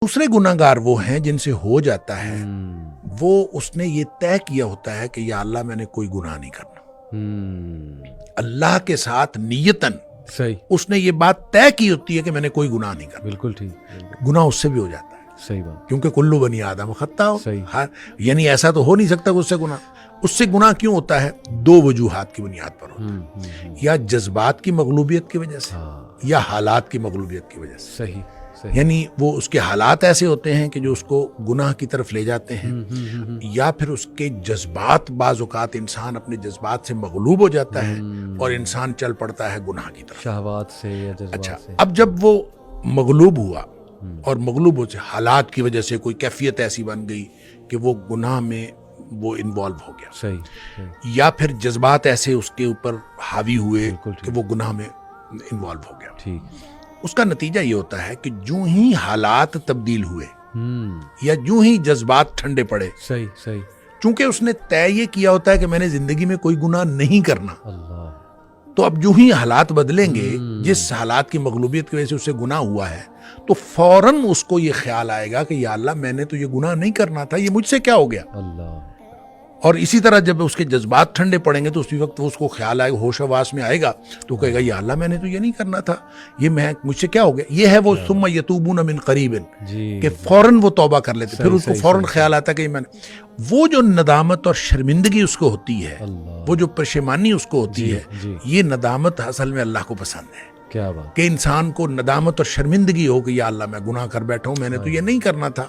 دوسرے گناہگار وہ ہیں جن سے ہو جاتا ہے، وہ اس نے یہ طے کیا ہوتا ہے کہ یا اللہ میں نے کوئی گناہ نہیں کرنا، اللہ کے ساتھ نیتاً صحیح، اس نے یہ بات طے کی ہوتی ہے کہ میں نے کوئی گناہ نہیں کرنا، بالکل ٹھیک، گناہ اس سے بھی ہو جاتا ہے، صحیح بات، کیونکہ کلو بنی آدم خطا ہو، صحیح، یعنی ایسا تو ہو نہیں سکتا کہ اس سے گناہ کیوں ہوتا ہے؟ دو وجوہات کی بنیاد پر ہوتا ہے، یا جذبات کی مغلوبیت کی وجہ سے یا حالات کی مغلوبیت کی وجہ سے، صحیح، یعنی وہ اس کے حالات ایسے ہوتے ہیں کہ جو اس کو گناہ کی طرف لے جاتے ہیں، یا پھر اس کے جذبات، بعض اوقات انسان اپنے جذبات سے مغلوب ہو جاتا ہے اور انسان چل پڑتا ہے گناہ کی طرف، شہوات سے یا اچھا جذبات سے، اب جب وہ مغلوب ہوا اور مغلوب ہو سے حالات کی وجہ سے کوئی کیفیت ایسی بن گئی کہ وہ گناہ میں وہ انوالو ہو گیا، صحیح، یا پھر جذبات ایسے اس کے اوپر حاوی ہوئے بالکل ٹھیک، کہ وہ گناہ میں انوالو ہو گیا، ٹھیک، اس کا نتیجہ یہ ہوتا ہے کہ جو ہی حالات تبدیل ہوئے یا جو ہی جذبات ٹھنڈے پڑے، صحیح، صحیح، چونکہ اس نے طے یہ کیا ہوتا ہے کہ میں نے زندگی میں کوئی گناہ نہیں کرنا، اللہ، تو اب جو ہی حالات بدلیں گے، جس حالات کی مغلوبیت کی وجہ سے اسے گناہ ہوا ہے، تو فوراً اس کو یہ خیال آئے گا کہ یا اللہ میں نے تو یہ گناہ نہیں کرنا تھا، یہ مجھ سے کیا ہو گیا؟ اللہ، اور اسی طرح جب اس کے جذبات ٹھنڈے پڑیں گے تو اسی وقت اس کو خیال آئے گا، ہوش حواس میں آئے گا، تو کہے گا یا اللہ میں نے تو یہ نہیں کرنا تھا، یہ مجھ سے کیا ہو گیا؟ یہ ہے وہ ثم یتوبون من قریب، جی، کہ فوراً وہ توبہ کر لیتے، پھر اس کو صحیح، فوراً صحیح، خیال آتا ہے کہ میں نے وہ جو ندامت اور شرمندگی اس کو ہوتی ہے، اللہ، وہ جو پشیمانی اس کو ہوتی جی، ہے، جی، یہ ندامت اصل میں اللہ کو پسند ہے، کیا بات، کہ انسان کو ندامت اور شرمندگی ہو کہ یا اللہ میں گناہ کر بیٹھا ہوں، میں نے تو یہ نہیں کرنا تھا۔